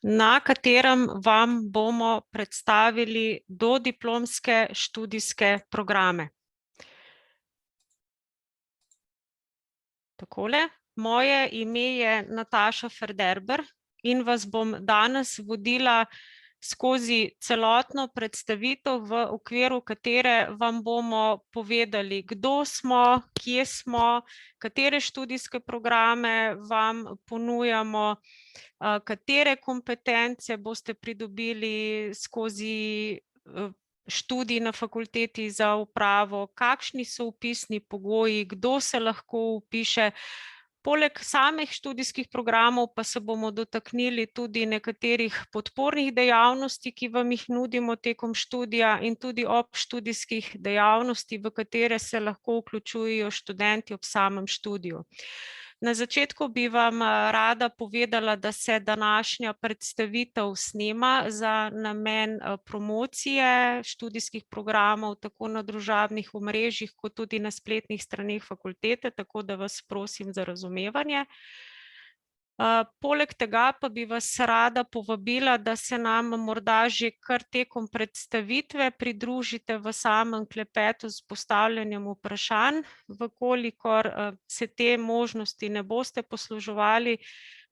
na katerem vam bomo predstavili dodiplomske študijske programe. Takole, moje ime je Nataša Ferderber in vas bom danes vodila skozi celotno predstavitev, v okviru katere vam bomo povedali, kdo smo, kje smo, katere študijske programe vam ponujamo, katere kompetence boste pridobili skozi študij na fakulteti za upravo, kakšni so vpisni pogoji, kdo se lahko vpiše. Poleg samih študijskih programov pa se bomo dotaknili tudi nekaterih podpornih dejavnosti, ki vam jih nudimo tekom študija, in tudi obštudijskih dejavnosti, v katere se lahko vključujejo študenti ob samem študiju. Na začetku bi vam rada povedala, da se današnja predstavitev snema za namen promocije študijskih programov tako na družabnih omrežjih kot tudi na spletnih straneh fakultete, tako da vas prosim za razumevanje. Poleg tega pa bi vas rada povabila, da se nam morda že kar tekom predstavitve pridružite v samem klepetu s postavljanjem vprašanj. Vkolikor se te možnosti ne boste posluževali,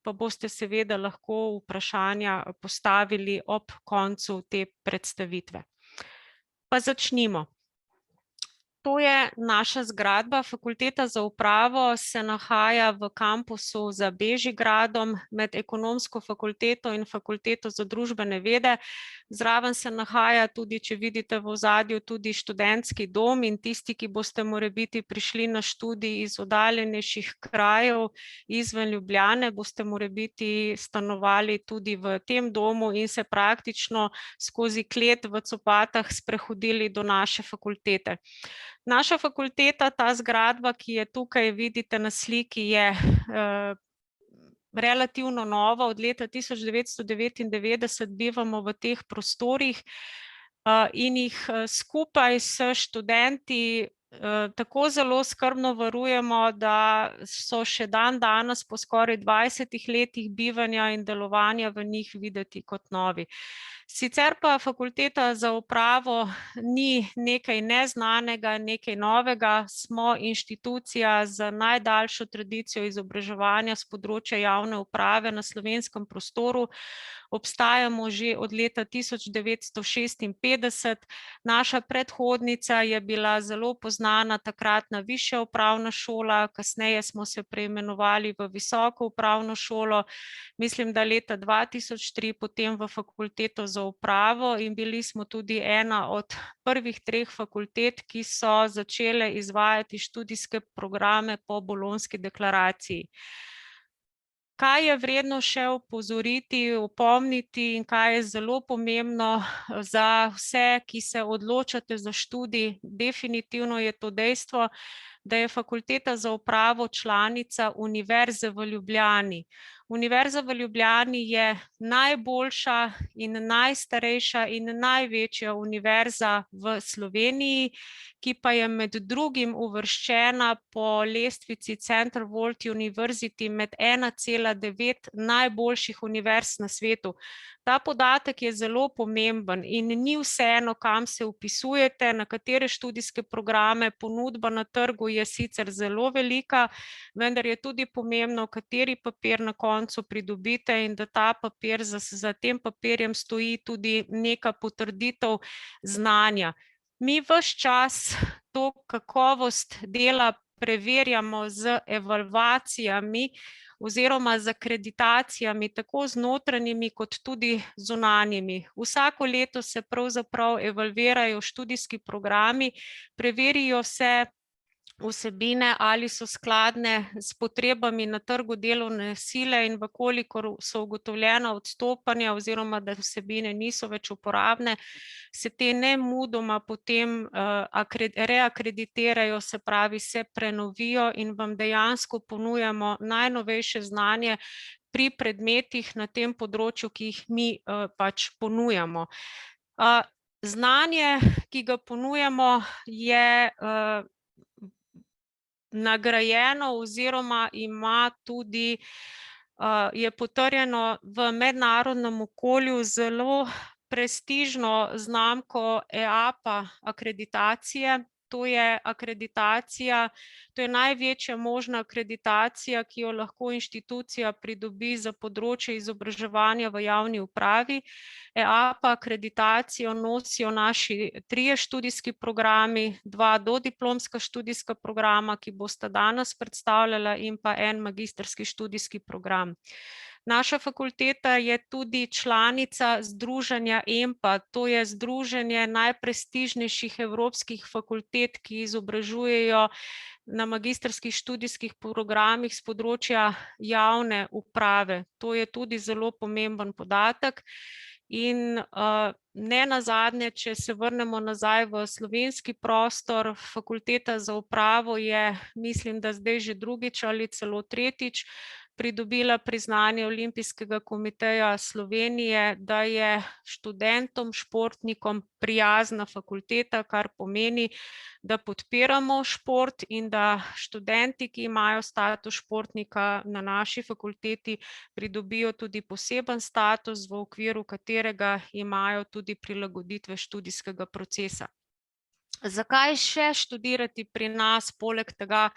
pa boste seveda lahko vprašanja postavili ob koncu te predstavitve. Pa začnimo. To je naša zgradba. Fakulteta za upravo se nahaja v kampusu za Bežigradom med Ekonomsko fakulteto in Fakulteto za družbene vede. Zraven se nahaja tudi, če vidite v ozadju, tudi študentski dom, in tisti, ki boste morebiti prišli na študij iz oddaljenejših krajev izven Ljubljane, boste morebiti stanovali tudi v tem domu in se praktično skozi klet v copatah sprehodili do naše fakultete. Naša fakulteta, ta zgradba, ki je tukaj vidite na sliki, je relativno nova, od leta 1999 bivamo v teh prostorih in jih skupaj s študenti tako zelo skrbno varujemo, da so še dan danes po skoraj 20 letih bivanja in delovanja v njih videti kot novi. Sicer pa fakulteta za upravo ni nekaj neznanega, nekaj novega, smo inštitucija z najdaljšo tradicijo izobraževanja s področja javne uprave na slovenskem prostoru. Obstajamo že od leta 1956. Naša predhodnica je bila zelo poznana takratna višja upravna šola, kasneje smo se preimenovali v visoko upravno šolo, mislim, da leta 2003 potem v fakulteto za upravo, in bili smo tudi ena od prvih 3 fakultet, ki so začele izvajati študijske programe po Bolonjski deklaraciji. Kaj je vredno še opozoriti, opomniti in kaj je zelo pomembno za vse, ki se odločate za študij, definitivno je to dejstvo, da je Fakulteta za upravo članica Univerze v Ljubljani. Univerza v Ljubljani je najboljša in najstarejša in največja univerza v Sloveniji, ki pa je med drugim uvrščena po lestvici Center World University med 1,9 najboljših univerz na svetu. Ta podatek je zelo pomemben in ni vseeno, kam se vpisujete, na katere študijske programe, ponudba na trgu je sicer zelo velika, vendar je tudi pomembno, kateri papir na koncu pridobite in da ta papir, za tem papirjem stoji tudi neka potrditev znanja. Mi ves čas to kakovost dela preverjamo z evalvacijami oziroma z akreditacijami, tako z notranjimi kot tudi zunanjimi. Vsako leto se pravzaprav evalvirajo študijski programi, preverijo se vsebine, ali so skladne s potrebami na trgu delovne sile, in vkolikor so ugotovljena odstopanja oziroma da vsebine niso več uporabne, se te nemudoma potem reakreditirajo, se pravi, se prenovijo in vam dejansko ponujamo najnovejše znanje pri predmetih na tem področju, ki jih mi pač ponujamo. Znanje, ki ga ponujamo, je nagrajeno oziroma ima tudi je potrjeno v mednarodnem okolju zelo prestižno znamko EAPA akreditacije. To je akreditacija, to je največja možna akreditacija, ki jo lahko inštitucija pridobi za področje izobraževanja v javni upravi. EAPA akreditacijo nosijo naši 3 študijski programi, 2 dodiplomska študijska programa, ki bosta danes predstavljala, in pa en magistrski študijski program. Naša fakulteta je tudi članica združenja EMPA, to je združenje najprestižnejših evropskih fakultet, ki izobražujejo na magistrskih študijskih programih z področja javne uprave. To je tudi zelo pomemben podatek. In ne nazadnje, če se vrnemo nazaj v slovenski prostor, fakulteta za upravo je, mislim, da zdaj že drugič ali celo tretjič, pridobila priznanje Olimpijskega komiteja Slovenije, da je študentom, športnikom prijazna fakulteta, kar pomeni, da podpiramo šport in da študenti, ki imajo status športnika na naši fakulteti, pridobijo tudi poseben status, v okviru katerega imajo tudi prilagoditve študijskega procesa. Zakaj še študirati pri nas, poleg tega,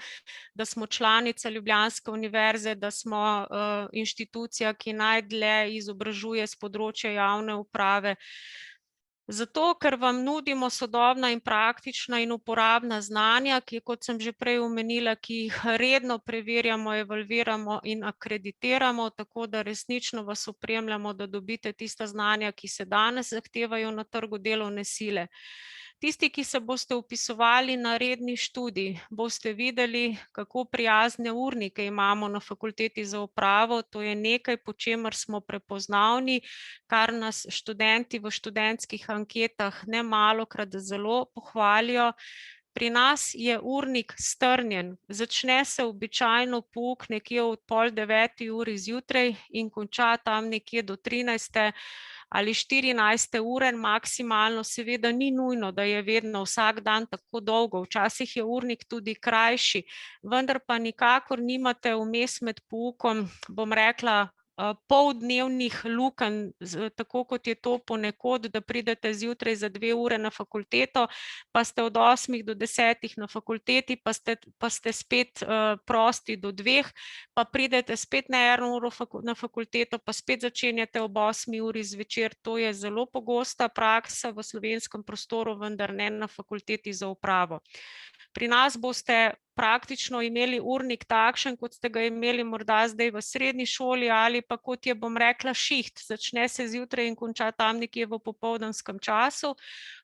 da smo članica Ljubljanske univerze, da smo inštitucija, ki najdlje izobražuje s področja javne uprave? Zato, ker vam nudimo sodobna in praktična in uporabna znanja, ki, kot sem že prej omenila, ki jih redno preverjamo, evalviramo in akreditiramo, tako da resnično vas opremljamo, da dobite tista znanja, ki se danes zahtevajo na trgu delovne sile. Tisti, ki se boste vpisovali na redni študij, boste videli, kako prijazne urnike imamo na fakulteti za upravo. To je nekaj, po čemer smo prepoznavni, kar nas študenti v študentskih anketah nemalokrat zelo pohvalijo. Pri nas je urnik strnjen, začne se običajno pouk nekje od 8:30 zjutraj in konča tam nekje do 13. ali 14. ure maksimalno. Seveda ni nujno, da je vedno vsak dan tako dolgo, včasih je urnik tudi krajši, vendar pa nikakor nimate vmes med poukom, bom rekla, poldnevnih lukenj, tako kot je to ponekod, da pridete zjutraj za 2 ure na fakulteto, pa ste od 8 do 10 na fakulteti, pa ste spet prosti do 2, pa pridete spet na 1 uro na fakulteto, pa spet začenjate ob 8 uri zvečer. To je zelo pogosta praksa v slovenskem prostoru, vendar ne na fakulteti za upravo. Pri nas boste praktično imeli urnik takšen, kot ste ga imeli morda zdaj v srednji šoli, ali pa kot je, bom rekla, šiht. Začne se zjutraj in konča tam nekje v popoldanskem času.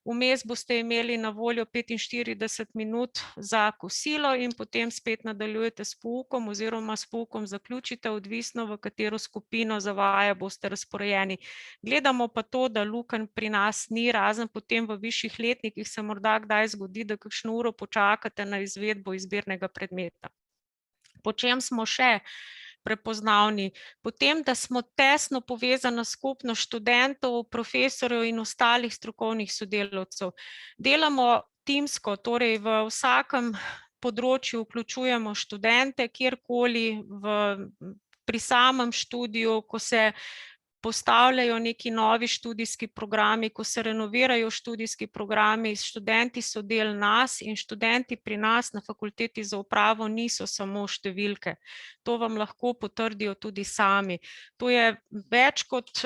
Vmes boste imeli na voljo 45 minut za kosilo in potem spet nadaljujete s poukom oziroma s poukom zaključite, odvisno v katero skupino za vaje boste razporejeni. Gledamo pa to, da lukenj pri nas ni, razen potem v višjih letnikih se morda kdaj zgodi, da kakšno uro počakate na izvedbo izbirnega predmeta. Po čem smo še prepoznavni? Potem, da smo tesno povezana skupnost študentov, profesorjev in ostalih strokovnih sodelavcev. Delamo timsko, torej v vsakem področju vključujemo študente, kjerkoli pri samem študiju, ko se postavljajo neki novi študijski programi, ko se renovirajo študijski programi, študenti so del nas in študenti pri nas na fakulteti za upravo niso samo številke. To vam lahko potrdijo tudi sami. To je več kot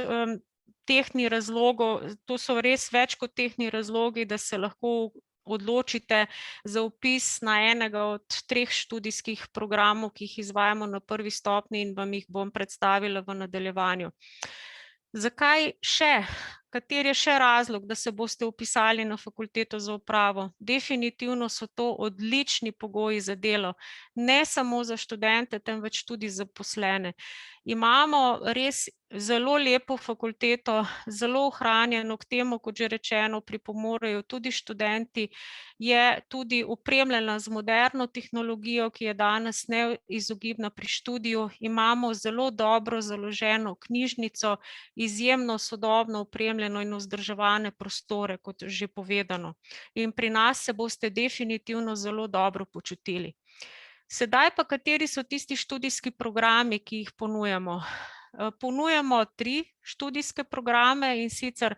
tehtni razlogov, to so res več kot tehtni razlogi, da se lahko odločite za vpis na enega od 3 študijskih programov, ki jih izvajamo na prvi stopnji in vam jih bom predstavila v nadaljevanju. Zakaj še? Kateri je še razlog, da se boste vpisali na fakulteto za upravo? Definitivno so to odlični pogoji za delo, ne samo za študente, temveč tudi za zaposlene. Imamo res zelo lepo fakulteto, zelo ohranjeno, k temu, kot že rečeno, pripomorejo tudi študenti, je tudi opremljena z moderno tehnologijo, ki je danes neizogibna pri študiju. Imamo zelo dobro založeno knjižnico, izjemno sodobno opremljeno in vzdrževane prostore, kot že povedano. In pri nas se boste definitivno zelo dobro počutili. Sedaj pa, kateri so tisti študijski programi, ki jih ponujamo? Ponujamo 3 študijske programe, in sicer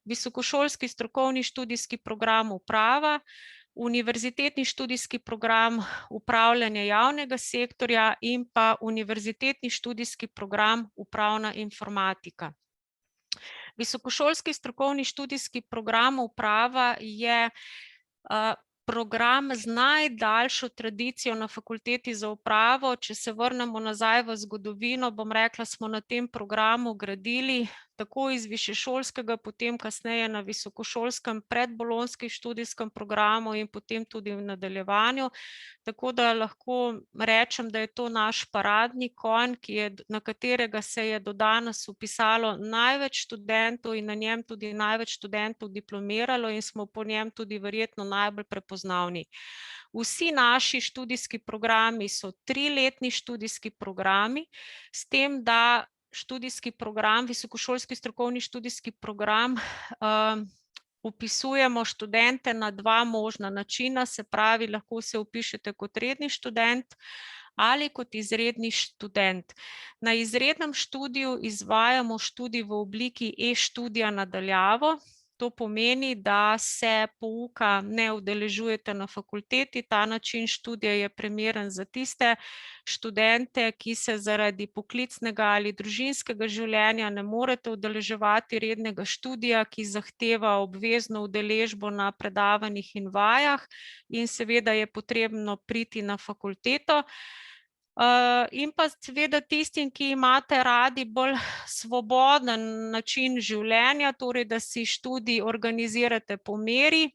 visokošolski strokovni študijski program uprava, univerzitetni študijski program upravljanja javnega sektorja in pa univerzitetni študijski program upravna informatika. Visokošolski strokovni študijski program uprava je program z najdaljšo tradicijo na fakulteti za upravo. Če se vrnemo nazaj v zgodovino, bom rekla, smo na tem programu gradili tako iz višješolskega, potem kasneje na visokošolskem predbolonjskem študijskem programu in potem tudi v nadaljevanju. Tako da lahko rečem, da je to naš paradni konj, na katerega se je do danes vpisalo največ študentov in na njem tudi največ študentov diplomiralo in smo po njem tudi verjetno najbolj prepoznavni. Vsi naši študijski programi so 3-letni študijski programi, s tem, da študijski program, visokošolski strokovni študijski program, vpisujemo študente na 2 možna načina, se pravi, lahko se vpišete kot redni študent ali kot izredni študent. Na izrednem študiju izvajamo študij v obliki e-študija na daljavo. To pomeni, da se pouka ne udeležujete na fakulteti. Ta način študija je primeren za tiste študente, ki se zaradi poklicnega ali družinskega življenja ne morete udeleževati rednega študija, ki zahteva obvezno udeležbo na predavanjih in vajah, in seveda je potrebno priti na fakulteto. In pa seveda tistim, ki imate radi bolj svoboden način življenja, torej da si študij organizirate po meri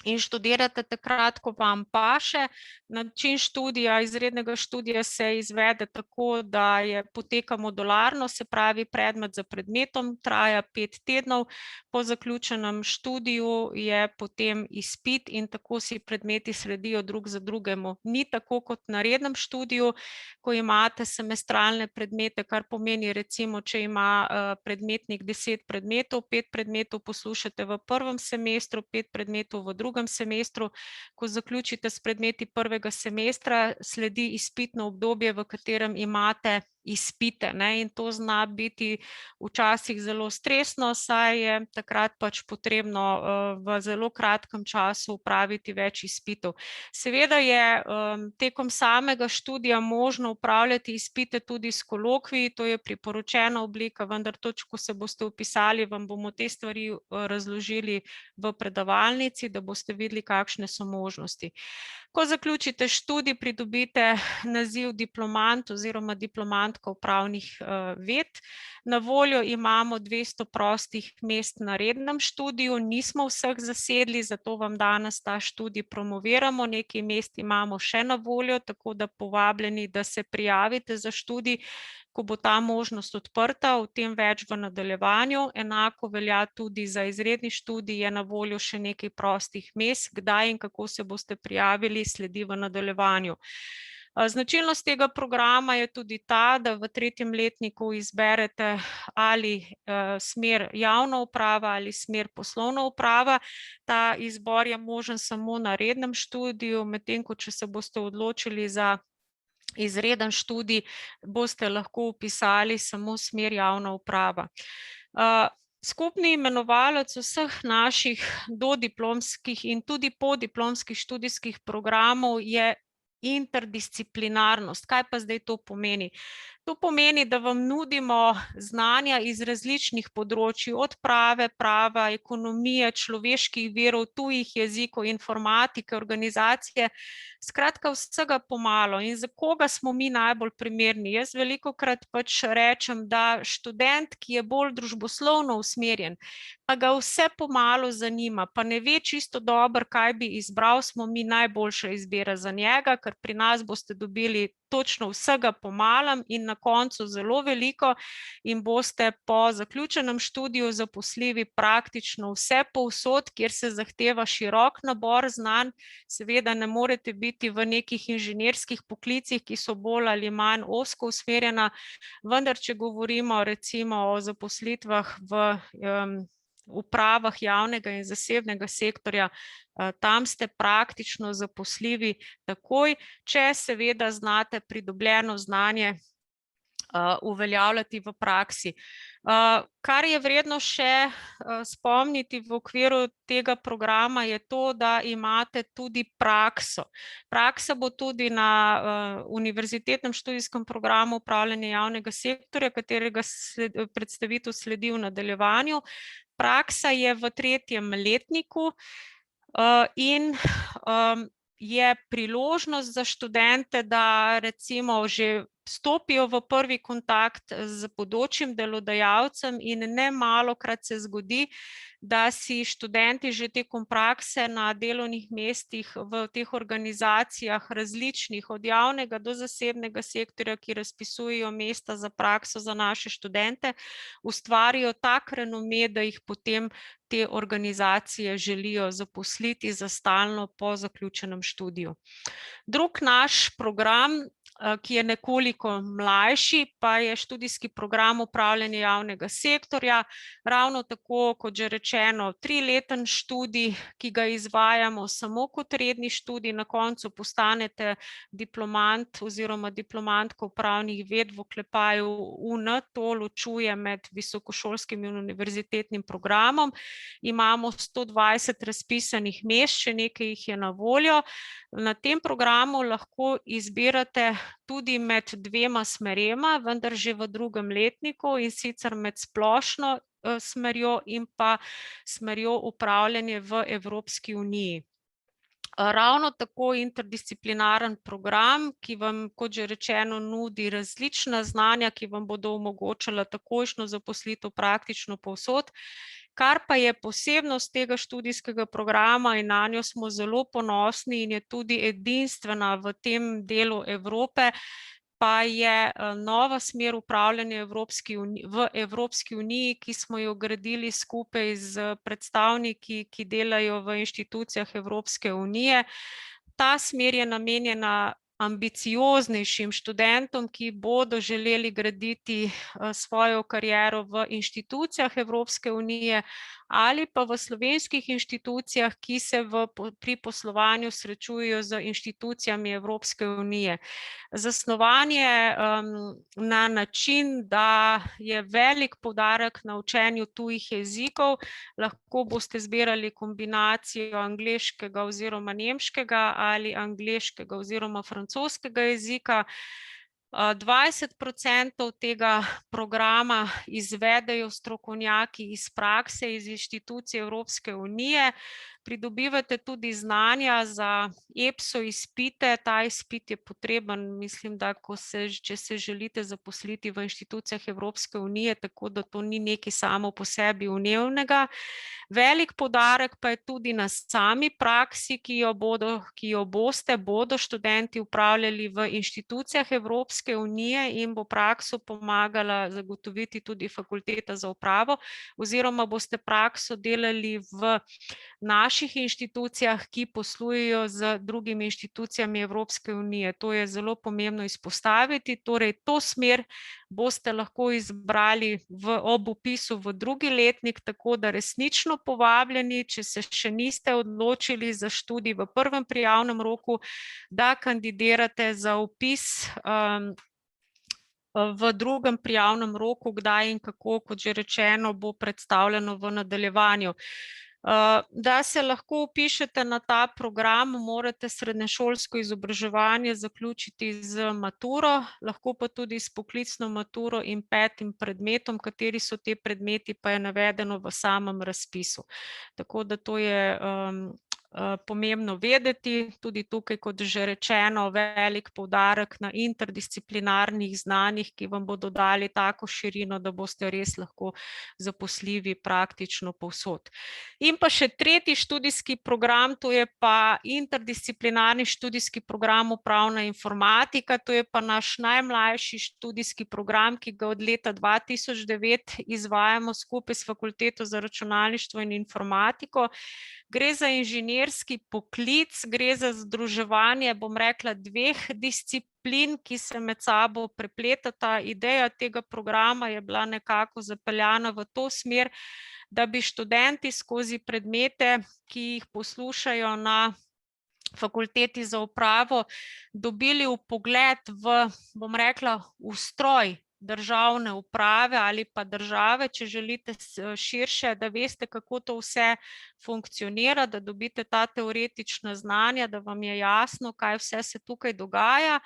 in študirate takrat, ko vam paše. Način študija, izrednega študija se izvede tako, da poteka modularno, se pravi predmet za predmetom, traja 5 tednov, po zaključenem študiju je potem izpit in tako si predmeti sledijo drug za drugemu. Ni tako kot na rednem študiju, ko imate semestralne predmete, kar pomeni recimo, če ima predmetnik 10 predmetov, 5 predmetov poslušate v prvem semestru, 5 predmetov v drugem semestru. Ko zaključite s predmeti prvega semestra, sledi izpitno obdobje, v katerem imate izpite, in to zna biti včasih zelo stresno, saj je takrat pač potrebno v zelo kratkem času opraviti več izpitov. Seveda je tekom samega študija možno opravljati izpite tudi s kolokviji, to je priporočena oblika, vendar točno, ko se boste vpisali, vam bomo te stvari razložili v predavalnici, da boste videli, kakšne so možnosti. Ko zaključite študij, pridobite naziv diplomant oziroma diplomantka upravnih ved. Na voljo imamo 200 prostih mest na rednem študiju, nismo vseh zasedli, zato vam danes ta študij promoviramo. Nekaj mest imamo še na voljo, tako da povabljeni, da se prijavite za študij, ko bo ta možnost odprta, o tem več v nadaljevanju. Enako velja tudi za izredni študij, je na voljo še nekaj prostih mest. Kdaj in kako se boste prijavili, sledi v nadaljevanju. Značilnost tega programa je tudi ta, da v 3. letniku izberete ali smer javna uprava ali smer poslovna uprava. Ta izbor je možen samo na rednem študiju, medtem ko če se boste odločili za izreden študij, boste lahko vpisali samo smer javna uprava. Skupni imenovalec vseh naših dodiplomskih in tudi podiplomskih študijskih programov je interdisciplinarnost. Kaj pa zdaj to pomeni? To pomeni, da vam nudimo znanja iz različnih področij, od prava, ekonomije, človeških virov, tujih jezikov, informatike, organizacije, skratka vsega pomalo. In za koga smo mi najbolj primerni? Jaz velikokrat pač rečem, da študent, ki je bolj družboslovno usmerjen, pa ga vse pomalo zanima, pa ne ve čisto dobro, kaj bi izbral, smo mi najboljša izbira za njega, ker pri nas boste dobili točno vsega po malem in na koncu zelo veliko in boste po zaključenem študiju zaposljivi praktično vse povsod, kjer se zahteva širok nabor znanj. Seveda ne morete biti v nekih inženirskih poklicih, ki so bolj ali manj ozko usmerjena, vendar če govorimo recimo o zaposlitvah v upravah javnega in zasebnega sektorja, tam ste praktično zaposljivi takoj, če seveda znate pridobljeno znanje uveljavljati v praksi. Kar je vredno še spomniti v okviru tega programa je to, da imate tudi prakso. Praksa bo tudi na univerzitetnem študijskem programu upravljanja javnega sektorja, katerega predstavitev sledi v nadaljevanju. Praksa je v 3. letniku in je priložnost za študente, da recimo že stopijo v prvi kontakt z bodočim delodajalcem in ne malokrat se zgodi, da si študenti že tekom prakse na delovnih mestih v teh organizacijah različnih, od javnega do zasebnega sektorja, ki razpisujejo mesta za prakso za naše študente, ustvarijo tak renome, da jih potem te organizacije želijo zaposliti za stalno po zaključenem študiju. Drug naš program, ki je nekoliko mlajši, pa je študijski program upravljanja javnega sektorja. Ravno tako, kot že rečeno, 3-leten študij, ki ga izvajamo samo kot redni študij, na koncu postanete diplomant oziroma diplomantka upravnih ved v oklepaju UN, to ločuje med visokošolskim in univerzitetnim programom. Imamo 120 razpisanih mest, še nekaj jih je na voljo. Na tem programu lahko izbirate tudi med 2 smerema, vendar že v 2. letniku, in sicer med splošno smerjo in pa smerjo upravljanje v Evropski uniji. Ravno tako interdisciplinaren program, ki vam, kot že rečeno, nudi različna znanja, ki vam bodo omogočala takojšnjo zaposlitev praktično povsod. Kar pa je posebnost tega študijskega programa in nanjo smo zelo ponosni in je tudi edinstvena v tem delu Evrope, pa je nova smer upravljanja v Evropski uniji, ki smo jo gradili skupaj z predstavniki, ki delajo v inštitucijah Evropske unije. Ta smer je namenjena ambicioznejšim študentom, ki bodo želeli graditi svojo kariero v inštitucijah Evropske unije ali pa v slovenskih inštitucijah, ki se pri poslovanju srečujejo z inštitucijami Evropske unije. Zasnovanje na način, da je velik poudarek na učenju tujih jezikov, lahko boste zbirali kombinacijo angleškega oziroma nemškega ali angleškega oziroma francoskega jezika. 20% tega programa izvedejo strokovnjaki iz prakse, iz inštitucij Evropske unije. Pridobivate tudi znanja za EPSO izpite. Ta izpit je potreben, mislim, da če se želite zaposliti v inštitucijah Evropske unije, tako da to ni nekaj samo po sebi umevnega. Velik poudarek pa je tudi na sami praksi, ki jo bodo študenti upravljali v inštitucijah Evropske unije in bo prakso pomagala zagotoviti tudi fakulteta za upravo, oziroma boste prakso delali v naših inštitucijah, ki poslujejo z drugimi inštitucijami Evropske unije. To je zelo pomembno izpostaviti. Torej, to smer boste lahko izbrali ob vpisu v 2. letnik, tako da resnično povabljeni, če se še niste odločili za študij v 1. prijavnem roku, da kandidirate za vpis v 2. prijavnem roku. Kdaj in kako, kot že rečeno, bo predstavljeno v nadaljevanju. Da se lahko vpišete na ta program, morate srednješolsko izobraževanje zaključiti z maturo, lahko pa tudi s poklicno maturo in 5. predmetom. Kateri so te predmeti, pa je navedeno v samem razpisu. Tako da to je pomembno vedeti. Tudi tukaj, kot že rečeno, velik poudarek na interdisciplinarnih znanjih, ki vam bodo dali tako širino, da boste res lahko zaposljivi praktično povsod. In pa še 3. študijski program, to je pa interdisciplinarni študijski program upravna informatika. To je pa naš najmlajši študijski program, ki ga od leta 2009 izvajamo skupaj s Fakulteto za računalništvo in informatiko. Gre za inženirski poklic, gre za združevanje, bom rekla, 2 disciplin, ki se med sabo prepletata. Ideja tega programa je bila nekako zapeljana v to smer, da bi študenti skozi predmete, ki jih poslušajo na fakulteti za upravo, dobili vpogled v, bom rekla, ustroj državne uprave ali pa države, če želite širše, da veste, kako to vse funkcionira, da dobite ta teoretična znanja, da vam je jasno, kaj vse se tukaj dogaja.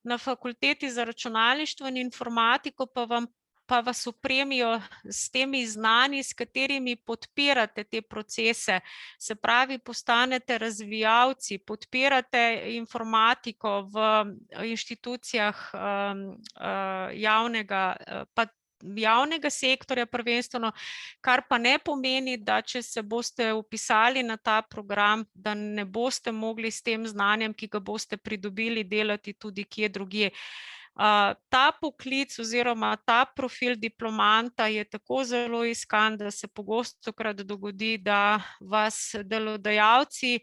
Na fakulteti za računalništvo in informatiko pa vas opremijo s temi znanji, s katerimi podpirate te procese. Se pravi, postanete razvijalci, podpirate informatiko v inštitucijah javnega sektorja prvenstveno, kar pa ne pomeni, da če se boste vpisali na ta program, da ne boste mogli s tem znanjem, ki ga boste pridobili, delati tudi kje drugje. Ta poklic oziroma ta profil diplomanta je tako zelo iskan, da se pogostokrat dogodi, da vas delodajalci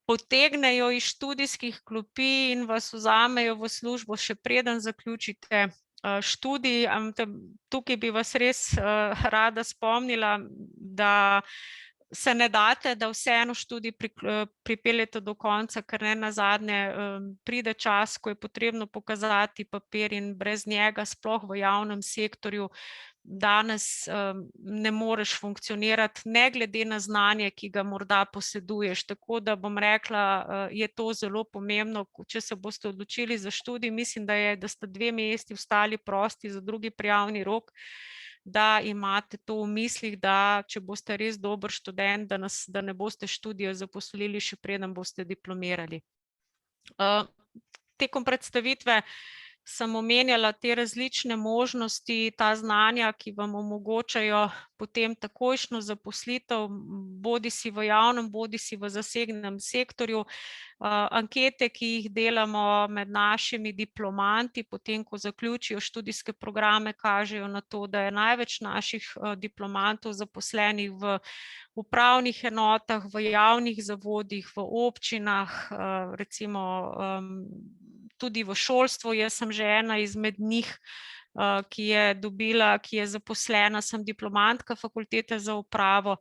potegnejo iz študijskih klopi in vas vzamejo v službo, še preden zaključite študij. Tukaj bi vas res rada spomnila, da se ne date, da vseeno študij pripeljete do konca, ker ne nazadnje pride čas, ko je potrebno pokazati papir in brez njega sploh v javnem sektorju danes ne moreš funkcionirati, ne glede na znanje, ki ga morda poseduješ. Tako da bom rekla, je to zelo pomembno, če se boste odločili za študij, mislim, da sta 2 mesti ostali prosti za drugi prijavni rok, da imate to v mislih, da če boste res dober študent, da ne boste študijo zaposlili, še preden boste diplomirali. Tekom predstavitve sem omenjala te različne možnosti, ta znanja, ki vam omogočajo potem takojšnjo zaposlitev, bodisi v javnem, bodisi v zasebnem sektorju. Ankete, ki jih delamo med našimi diplomanti, potem ko zaključijo študijske programe, kažejo na to, da je največ naših diplomantov zaposlenih v upravnih enotah, v javnih zavodih, v občinah, recimo tudi v šolstvu. Jaz sem že ena izmed njih, ki je zaposlena, sem diplomantka fakultete za upravo.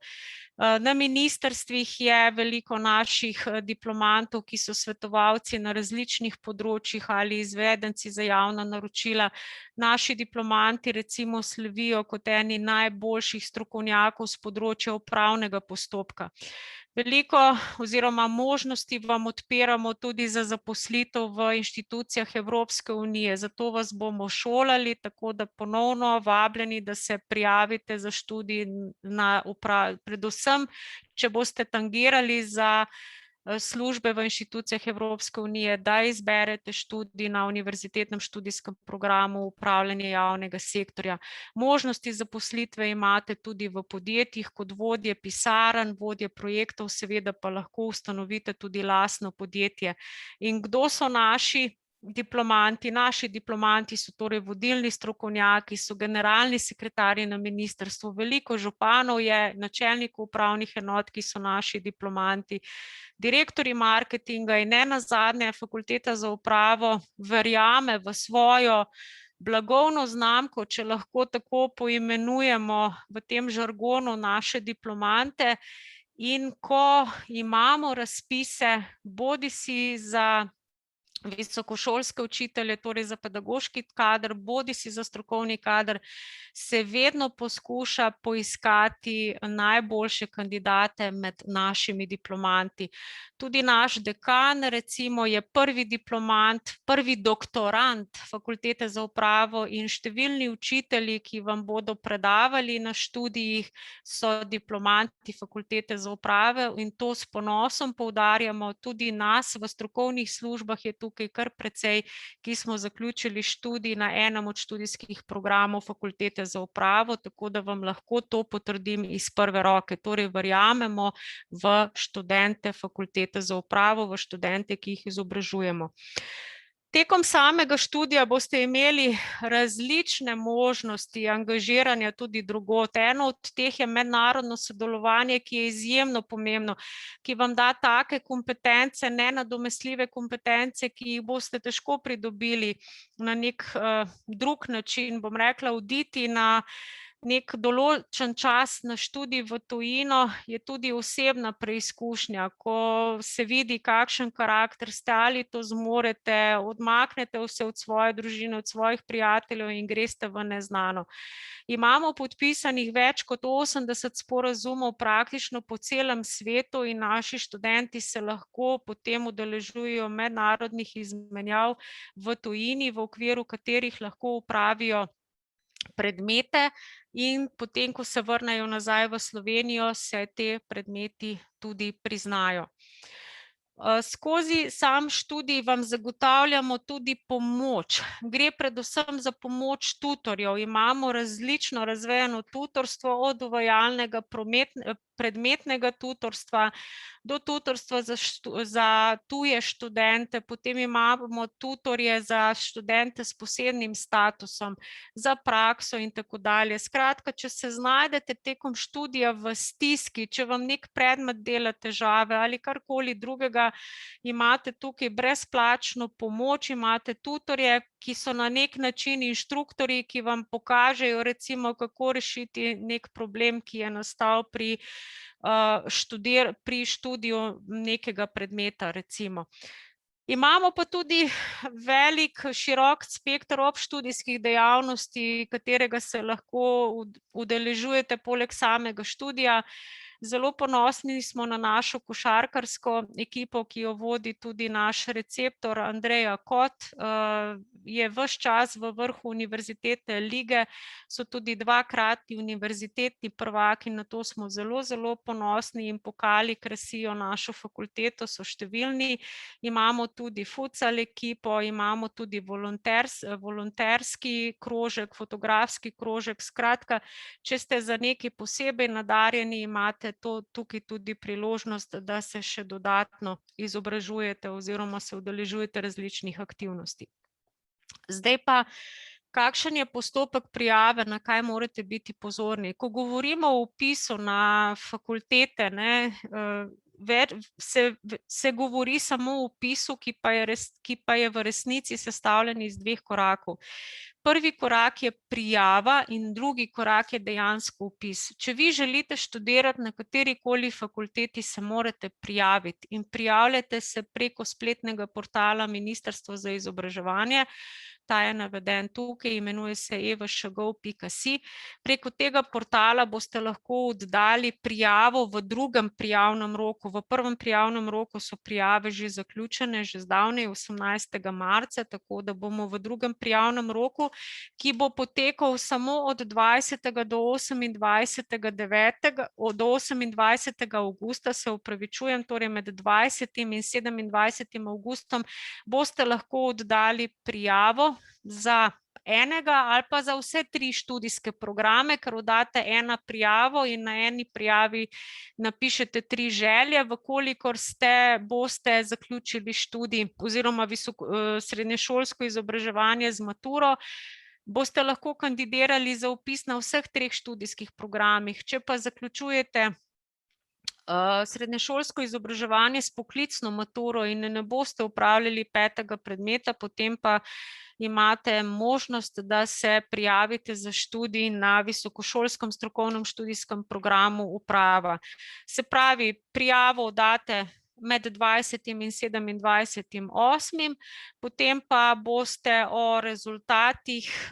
Na ministrstvih je veliko naših diplomantov, ki so svetovalci na različnih področjih ali izvedenci za javna naročila. Naši diplomanti recimo slovijo kot eni najboljših strokovnjakov z področja upravnega postopka. Veliko oziroma možnosti vam odpiramo tudi za zaposlitev v inštitucijah Evropske unije, zato vas bomo šolali, tako da ponovno vabljeni, da se prijavite za študij na upravi, predvsem, če boste tangirali za službe v inštitucijah Evropske unije, da izberete študij na univerzitetnem študijskem programu upravljanja javnega sektorja. Možnosti zaposlitve imate tudi v podjetjih kot vodje pisarn, vodje projektov, seveda pa lahko ustanovite tudi lastno podjetje. In kdo so naši diplomanti? Naši diplomanti so torej vodilni strokovnjaki, so generalni sekretarji na ministrstvu, veliko županov je, načelnikov upravnih enot, ki so naši diplomanti, direktorji marketinga in ne nazadnje fakulteta za upravo verjame v svojo blagovno znamko, če lahko tako poimenujemo v tem žargonu naše diplomante. In ko imamo razpise, bodisi za visokošolske učitelje, torej za pedagoški kader, bodisi za strokovni kader, se vedno poskuša poiskati najboljše kandidate med našimi diplomanti. Tudi naš dekan recimo je prvi diplomant, prvi doktorant fakultete za upravo in številni učitelji, ki vam bodo predavali na študijih, so diplomanti fakultete za upravo in to s ponosom poudarjamo. Tudi nas v strokovnih službah je tukaj kar precej, ki smo zaključili študij na enem od študijskih programov fakultete za upravo, tako da vam lahko to potrdim iz prve roke. Torej verjamemo v študente fakultete za upravo, v študente, ki jih izobražujemo. Tekom samega študija boste imeli različne možnosti angažiranja tudi drugod. Eno od teh je mednarodno sodelovanje, ki je izjemno pomembno, ki vam da take kompetence, nenadomestljive kompetence, ki jih boste težko pridobili na nek drug način, bom rekla, oditi na nek določen čas na študij v tujino je tudi osebna preizkušnja, ko se vidi, kakšen karakter ste, ali to zmorete, odmaknete se od svoje družine, od svojih prijateljev in greste v neznano. Imamo podpisanih več kot 80 sporazumov praktično po celem svetu in naši študenti se lahko potem udeležujejo mednarodnih izmenjav v tujini, v okviru katerih lahko opravijo predmete in potem, ko se vrnejo nazaj v Slovenijo, se te predmeti tudi priznajo. Skozi sam študij vam zagotavljamo tudi pomoč. Gre predvsem za pomoč tutorjev. Imamo različno razvejano tutorstvo, od uvajalnega predmetnega tutorstva do tutorstva za tuje študente, potem imamo tutorje za študente s posebnim statusom, za prakso in tako dalje. Skratka, če se znajdete tekom študija v stiski, če vam nek predmet dela težave ali karkoli drugega, imate tukaj brezplačno pomoč, imate tutorje, ki so na nek način inštruktorji, ki vam pokažejo recimo, kako rešiti nek problem, ki je nastal pri študiju nekega predmeta recimo. Imamo pa tudi velik, širok spekter obštudijskih dejavnosti, katerega se lahko udeležujete poleg samega študija. Zelo ponosni smo na našo košarkarsko ekipo, ki jo vodi tudi naš receptor Andreja Kot. Je ves čas v vrhu univerzitetne lige, so tudi dvakratni univerzitetni prvaki, na to smo zelo, zelo ponosni in pokali krasijo našo fakulteto, so številni. Imamo tudi futsal ekipo, imamo tudi volonterski krožek, fotografski krožek. Skratka, če ste za nekaj posebej nadarjeni, imate tukaj tudi priložnost, da se še dodatno izobražujete oziroma se udeležujete različnih aktivnosti. Zdaj pa, kakšen je postopek prijave, na kaj morate biti pozorni? Ko govorimo o vpisu na fakultete, se govori samo o vpisu, ki pa je v resnici sestavljen iz dveh korakov. Prvi korak je prijava in drugi korak je dejansko vpis. Če vi želite študirati na katerikoli fakulteti, se morate prijaviti in prijavljate se preko spletnega portala Ministrstva za izobraževanje. Ta je naveden tukaj, imenuje se evšgov.si. Preko tega portala boste lahko oddali prijavo v drugem prijavnem roku. V prvem prijavnem roku so prijave že zaključene, že zdavnaj 18. marca, tako da bomo v drugem prijavnem roku, ki bo potekal samo od 20. do 28. avgusta, se opravičujem, torej med 20. in 27. avgustom, boste lahko oddali prijavo za enega ali pa za vse 3 študijske programe, ker oddate eno prijavo in na eni prijavi napišete 3 želje. Vkolikor boste zaključili študij oziroma srednješolsko izobraževanje z maturo, boste lahko kandidirali za vpis na vseh 3 študijskih programih. Če pa zaključujete srednješolsko izobraževanje s poklicno maturo in ne boste opravljali 5. predmeta, potem pa imate možnost, da se prijavite za študij na visokošolskem strokovnem študijskem programu uprava. Se pravi, prijavo oddate med 20. in 27.8., potem pa boste o rezultatih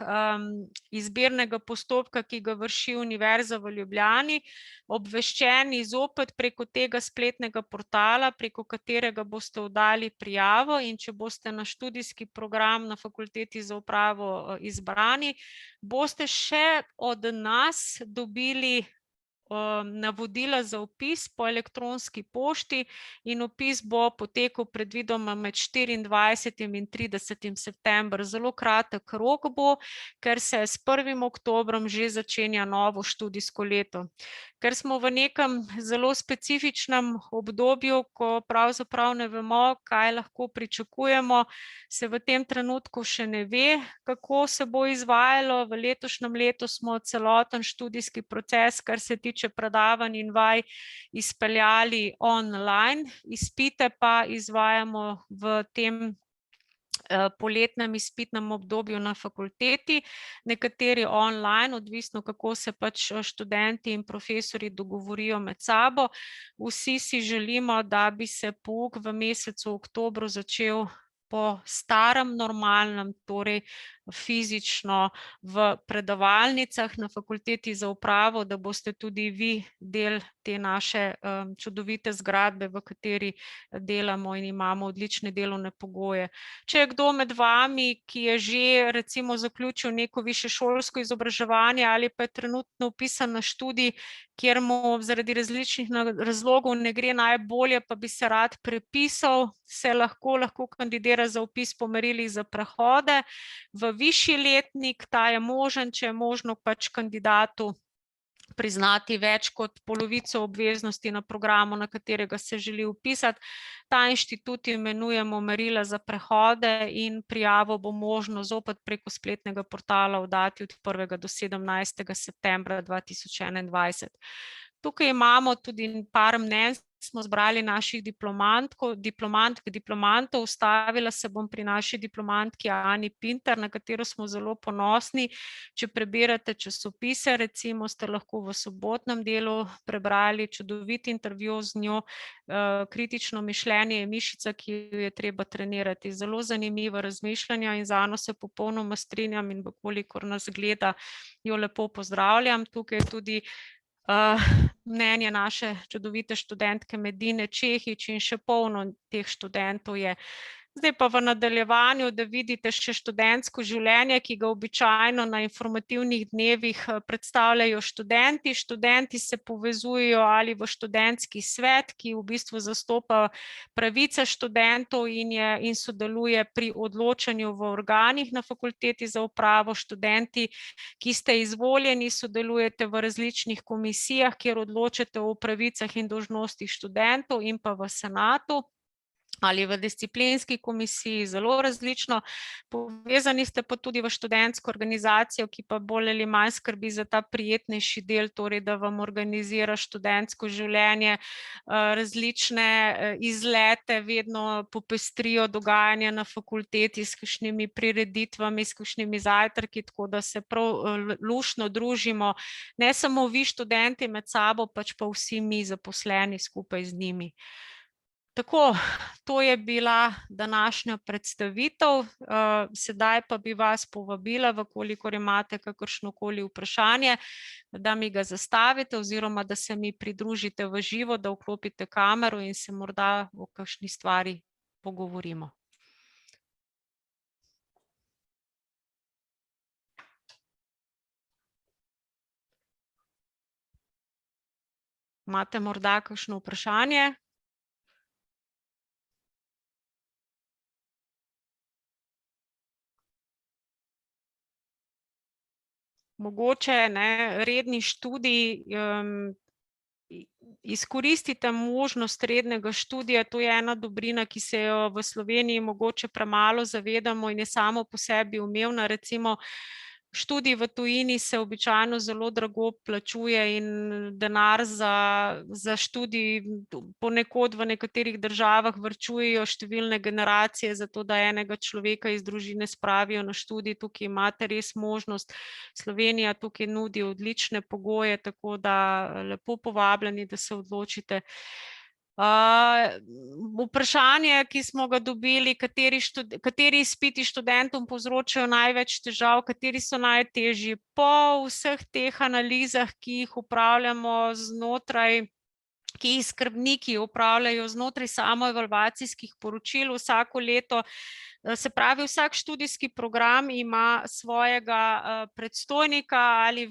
izbirnega postopka, ki ga vrši Univerza v Ljubljani, obveščeni zopet preko tega spletnega portala, preko katerega boste oddali prijavo, in če boste na študijski program na Fakulteti za upravo izbrani, boste še od nas dobili navodila za vpis po elektronski pošti in vpis bo potekal predvidoma med 24. in 30. septembra. Zelo kratek rok bo, ker se s 1. oktobrom že začenja novo študijsko leto. Ker smo v nekem zelo specifičnem obdobju, ko pravzaprav ne vemo, kaj lahko pričakujemo, se v tem trenutku še ne ve, kako se bo izvajalo. V letošnjem letu smo celoten študijski proces, kar se tiče predavanj in vaj, izpeljali online, izpite pa izvajamo v tem poletnem izpitnem obdobju na fakulteti, nekateri online, odvisno kako se pač študenti in profesorji dogovorijo med sabo. Vsi si želimo, da bi se pouk v mesecu oktobru začel po starem normalnem, torej fizično v predavalnicah na fakulteti za upravo, da boste tudi vi del te naše čudovite zgradbe, v kateri delamo in imamo odlične delovne pogoje. Če je kdo med vami, ki je že recimo zaključil neko višješolsko izobraževanje ali pa je trenutno vpisan na študij, kjer mu zaradi različnih razlogov ne gre najbolje, pa bi se rad prepisal, se lahko kandidira za vpis po merilih za prehode v višji letnik. Ta je možen, če je možno pač kandidatu priznati več kot polovico obveznosti na programu, na katerega se želi vpisati. Ta inštitut imenujemo merila za prehode in prijavo bo možno zopet preko spletnega portala oddati od 1. do 17. septembra 2021. Tukaj imamo tudi par mnenj, smo zbrali naših diplomantov. Ustavila se bom pri naši diplomantki Ani Pintar, na katero smo zelo ponosni. Če prebirate časopise, recimo, ste lahko v sobotnem delu prebrali čudovit intervju z njo. Kritično mišljenje je mišica, ki jo je treba trenirati. Zelo zanimivo razmišljanje in z Ano se popolnoma strinjam in kolikor nas gleda, jo lepo pozdravljam. Tukaj je tudi mnenje naše čudovite študentke Medine Čehić in še polno teh študentov je. Zdaj pa v nadaljevanju, da vidite še študentsko življenje, ki ga običajno na informativnih dnevih predstavljajo študenti. Študenti se povezujejo ali v študentski svet, ki v bistvu zastopa pravice študentov in sodeluje pri odločanju v organih na fakulteti za upravo. Študenti, ki ste izvoljeni, sodelujete v različnih komisijah, kjer odločate o pravicah in dolžnostih študentov, in pa v senatu ali v disciplinski komisiji, zelo različno. Povezani ste pa tudi v študentsko organizacijo, ki pa bolj ali manj skrbi za ta prijetnejši del, torej da vam organizira študentsko življenje, različne izlete, vedno popestrijo dogajanje na fakulteti s kakšnimi prireditvami, s kakšnimi zajtrki, tako da se prav luštno družimo, ne samo vi študenti med sabo, pač pa vsi mi zaposleni skupaj z njimi. Tako, to je bila današnja predstavitev. Sedaj pa bi vas povabila, vkolikor imate kakršnokoli vprašanje, da mi ga zastavite oziroma da se mi pridružite v živo, da vklopite kamero in se morda o kakšni stvari pogovorimo. Imate morda kakšno vprašanje? Mogoče redni študij, izkoristite možnost rednega študija, to je ena dobrina, ki se jo v Sloveniji mogoče premalo zavedamo in je samo po sebi umevna. Recimo študij v tujini se običajno zelo drago plačuje in denar za študij ponekod v nekaterih državah varčujejo številne generacije, zato da enega človeka iz družine spravijo na študij. Tukaj imate res možnost. Slovenija tukaj nudi odlične pogoje, tako da lepo povabljeni, da se odločite. Vprašanje, ki smo ga dobili, kateri izpiti študentom povzročajo največ težav, kateri so najtežji. Po vseh teh analizah, ki jih upravljamo znotraj, ki jih skrbniki upravljajo znotraj samoevalvacijskih poročil vsako leto, se pravi, vsak študijski program ima svojega predstojnika ali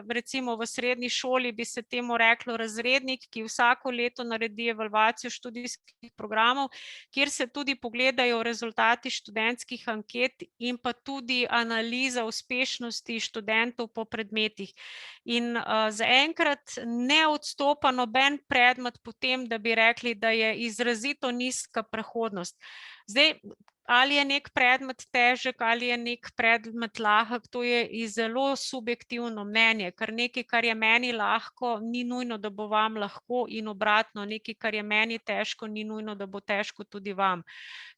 recimo v srednji šoli bi se temu reklo razrednik, ki vsako leto naredi evalvacijo študijskih programov, kjer se tudi pogledajo rezultati študentskih anket in pa tudi analiza uspešnosti študentov po predmetih. In zaenkrat ne odstopa noben predmet po tem, da bi rekli, da je izrazito nizka prehodnost. Zdaj, ali je nek predmet težek, ali je nek predmet lahek, to je zelo subjektivno mnenje, ker nekaj, kar je meni lahko, ni nujno, da bo vam lahko, in obratno, nekaj, kar je meni težko, ni nujno, da bo težko tudi vam.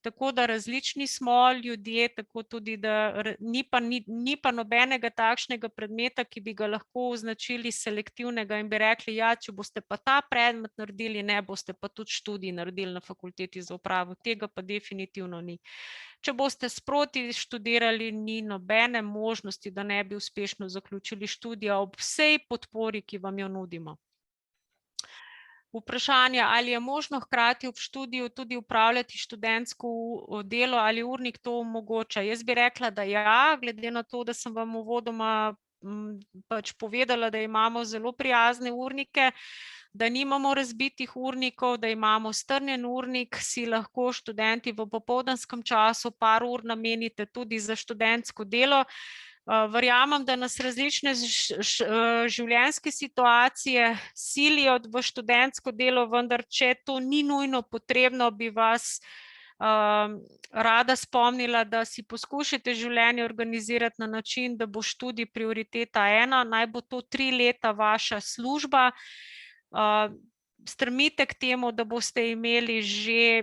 Tako da različni smo ljudje, tako tudi, da ni pa nobenega takšnega predmeta, ki bi ga lahko označili selektivnega in bi rekli, ja, če boste pa ta predmet naredili, ne boste pa tudi študij naredili na fakulteti za upravo. Tega pa definitivno ni. Če boste sproti študirali, ni nobene možnosti, da ne bi uspešno zaključili študija ob vsej podpori, ki vam jo nudimo. Vprašanje, ali je možno hkrati ob študiju tudi upravljati študentsko delo, ali urnik to omogoča. Jaz bi rekla, da ja, glede na to, da sem vam uvodoma pač povedala, da imamo zelo prijazne urnike, da nimamo razbitih urnikov, da imamo strnjen urnik, si lahko študenti v popoldanskem času par ur namenite tudi za študentsko delo. Verjamem, da nas različne življenjske situacije silijo v študentsko delo, vendar če to ni nujno potrebno, bi vas rada spomnila, da si poskušajte življenje organizirati na način, da bo študij prioriteta ena, naj bo to 3 leta vaša služba. Strmite k temu, da boste imeli že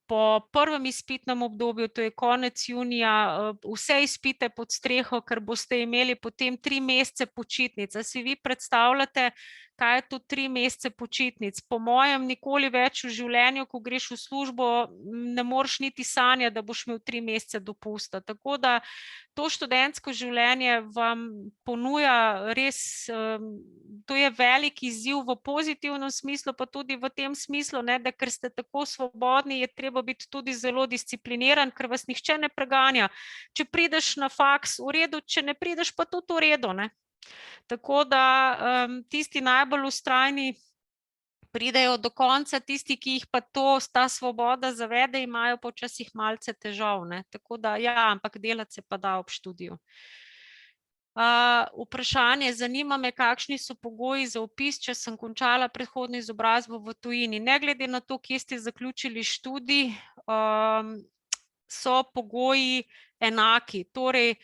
po prvem izpitnem obdobju, to je konec junija, vse izpite pod streho, ker boste imeli potem 3 mesece počitnic. Si vi predstavljate, kaj je to 3 mesece počitnic? Po mojem, nikoli več v življenju, ko greš v službo, ne moreš niti sanjati, da boš imel 3 mesece dopusta. Tako da to študentsko življenje vam ponuja res, to je velik izziv v pozitivnem smislu, pa tudi v tem smislu, da ker ste tako svobodni, je treba biti tudi zelo discipliniran, ker vas nihče ne preganja. Če prideš na faks, v redu, če ne prideš, pa tudi v redu. Tako da tisti najbolj vztrajni pridejo do konca, tisti, ki jih pa ta svoboda zavede, imajo pa včasih malce težav. Tako da ja, ampak delati se pa da ob študiju. Vprašanje, zanima me, kakšni so pogoji za vpis, če sem končala predhodno izobrazbo v tujini. Ne glede na to, kje ste zaključili študij, so pogoji enaki. Torej,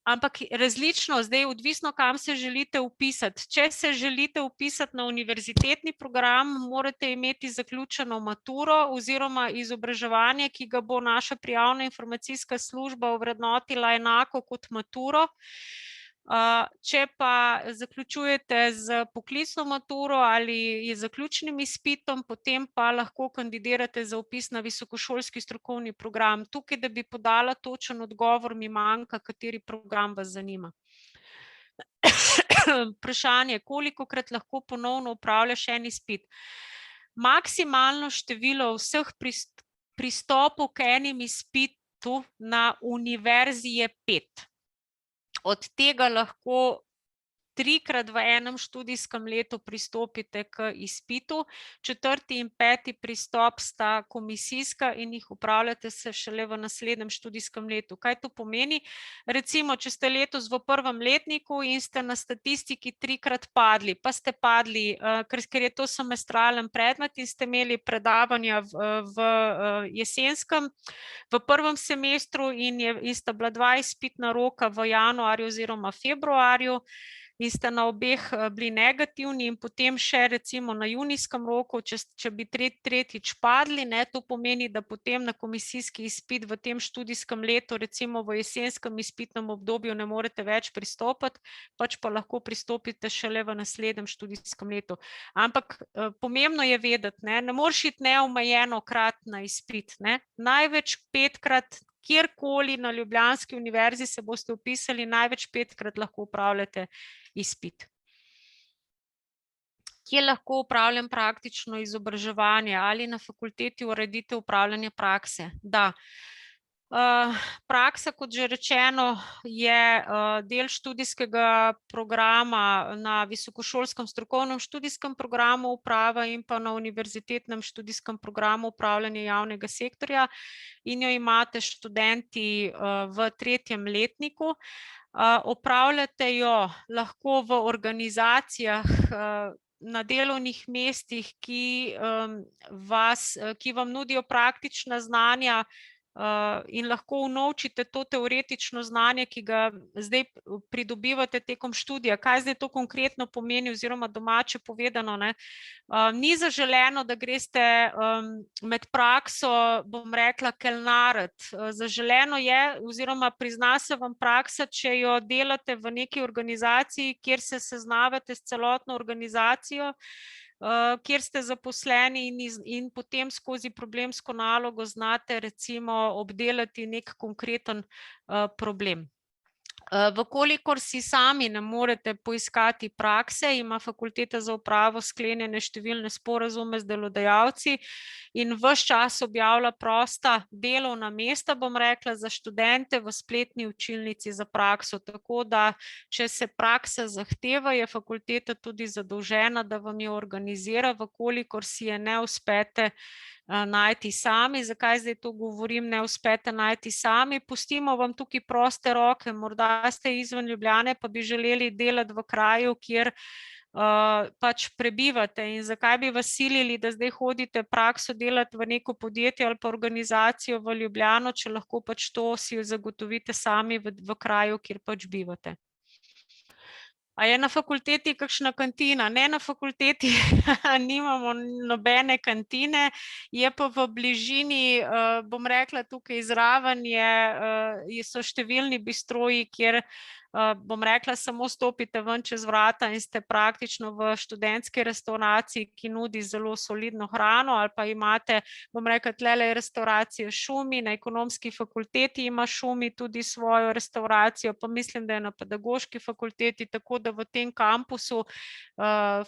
ampak različno, zdaj odvisno, kam se želite vpisati. Če se želite vpisati na univerzitetni program, morate imeti zaključeno maturo oziroma izobraževanje, ki ga bo naša prijavna informacijska služba ovrednotila enako kot maturo. Če pa zaključujete z poklicno maturo ali zaključnim izpitom, potem pa lahko kandidirate za vpis na visokošolski strokovni program. Tukaj, da bi podala točen odgovor, mi manjka, kateri program vas zanima. Vprašanje, kolikokrat lahko ponovno opravljaš en izpit? Maksimalno število vseh pristopov k enim izpitu na univerzi je 5. Od tega lahko 3-krat v enem študijskem letu pristopite k izpitu, 4. in 5. pristop sta komisijska in jih opravljate se šele v naslednjem študijskem letu. Kaj to pomeni? Recimo, če ste letos v 1. letniku in ste na statistiki 3-krat padli, pa ste padli, ker je to semestralen predmet in ste imeli predavanja v jesenskem, v 1. semestru in sta bila 2 izpitna roka v januarju oziroma februarju, in ste na obeh bili negativni in potem še recimo na junijskem roku, če bi tretjič padli, to pomeni, da potem na komisijski izpit v tem študijskem letu, recimo v jesenskem izpitnem obdobju, ne morete več pristopiti, pač pa lahko pristopite šele v naslednjem študijskem letu. Ampak pomembno je vedeti, ne moreš iti neomejeno krat na izpit, največ 5-krat, kjerkoli na Ljubljanski univerzi se boste vpisali, največ 5-krat lahko upravljate izpit. Kje lahko upravljam praktično izobraževanje ali na fakulteti uredite upravljanje prakse? Da. Praksa, kot že rečeno, je del študijskega programa na visokošolskem strokovnem študijskem programu uprava in pa na univerzitetnem študijskem programu upravljanja javnega sektorja in jo imate študenti v 3. letniku. Opravljate jo lahko v organizacijah na delovnih mestih, ki vam nudijo praktična znanja, in lahko unovčite to teoretično znanje, ki ga zdaj pridobivate tekom študija. Kaj zdaj to konkretno pomeni oziroma domače povedano, ne? Ni zaželeno, da greste med prakso, bom rekla, kelnariti. Zaželeno je oziroma prizna se vam praksa, če jo delate v neki organizaciji, kjer se seznavate s celotno organizacijo, kjer ste zaposleni in potem skozi problemsko nalogo znate recimo obdelati nek konkreten problem. Vkolikor si sami ne morete poiskati prakse, ima Fakulteta za upravo sklenjene številne sporazume z delodajalci in ves čas objavlja prosta delovna mesta, bom rekla, za študente v spletni učilnici za prakso. Tako da, če se praksa zahteva, je fakulteta tudi zadolžena, da vam jo organizira, vkolikor si je ne uspete najti sami. Zakaj zdaj to govorim, ne uspete najti sami? Pustimo vam tukaj proste roke, morda ste izven Ljubljane, pa bi želeli delati v kraju, kjer pač prebivate, in zakaj bi vas silili, da zdaj hodite prakso delati v neko podjetje ali pa organizacijo v Ljubljano, če lahko pač to si zagotovite sami v kraju, kjer pač bivate. A je na fakulteti kakšna kantina? Ne, na fakulteti nimamo nobene kantine, je pa v bližini, bom rekla, tukaj zraven so številni bistroji, kjer, bom rekla, samo stopite ven čez vrata in ste praktično v študentski restavraciji, ki nudi zelo solidno hrano, ali pa imate, bom rekla, tlele restauracije Šumi, na Ekonomski fakulteti ima Šumi tudi svojo restauracijo, pa mislim, da je na Pedagoški fakulteti, tako da v tem kampusu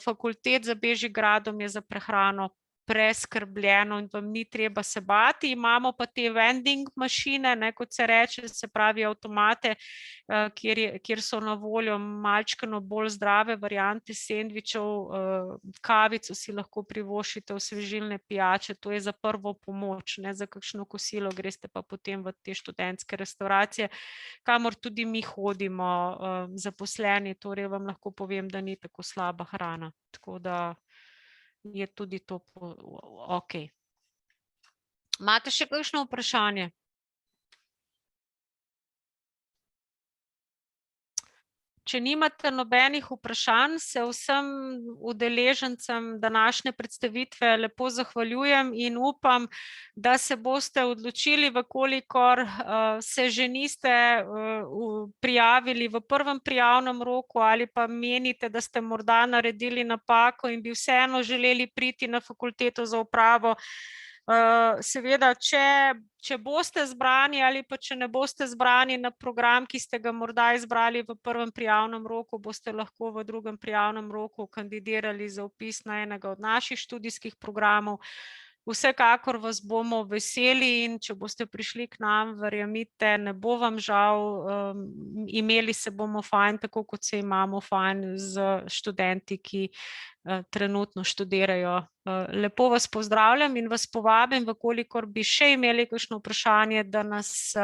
fakultet za Bežigradom je za prehrano preskrbljeno in vam ni treba se bati. Imamo pa te vending mašine, ne, kot se reče, se pravi avtomate, kjer so na voljo malčkano bolj zdrave variante sendvičev, kavico si lahko privoščite, osvežilne pijače, to je za prvo pomoč, ne za kakšno kosilo, greste pa potem v te študentske restauracije, kamor tudi mi hodimo zaposleni, torej vam lahko povem, da ni tako slaba hrana, tako da je tudi to ok. Imate še kakšno vprašanje? Če nimate nobenih vprašanj, se vsem udeležencem današnje predstavitve lepo zahvaljujem in upam, da se boste odločili, vkolikor se že niste prijavili v prvem prijavnem roku ali pa menite, da ste morda naredili napako in bi vseeno želeli priti na Fakulteto za upravo. Seveda, če boste zbrani ali pa če ne boste zbrani na program, ki ste ga morda izbrali v prvem prijavnem roku, boste lahko v drugem prijavnem roku kandidirali za vpis na enega od naših študijskih programov. Vsekakor vas bomo veseli in če boste prišli k nam, verjemite, ne bo vam žal, imeli se bomo fajn, tako kot se imamo fajn z študenti, ki trenutno študirajo. Lepo vas pozdravljam in vas povabim, vkolikor bi še imeli kakšno vprašanje, da nas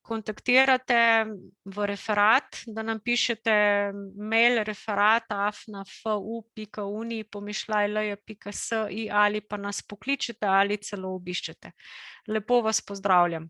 kontaktirate v referat, da nam pišete mail referat@fu.uni@si ali pa nas pokličete ali celo obiščete. Lepo vas pozdravljam.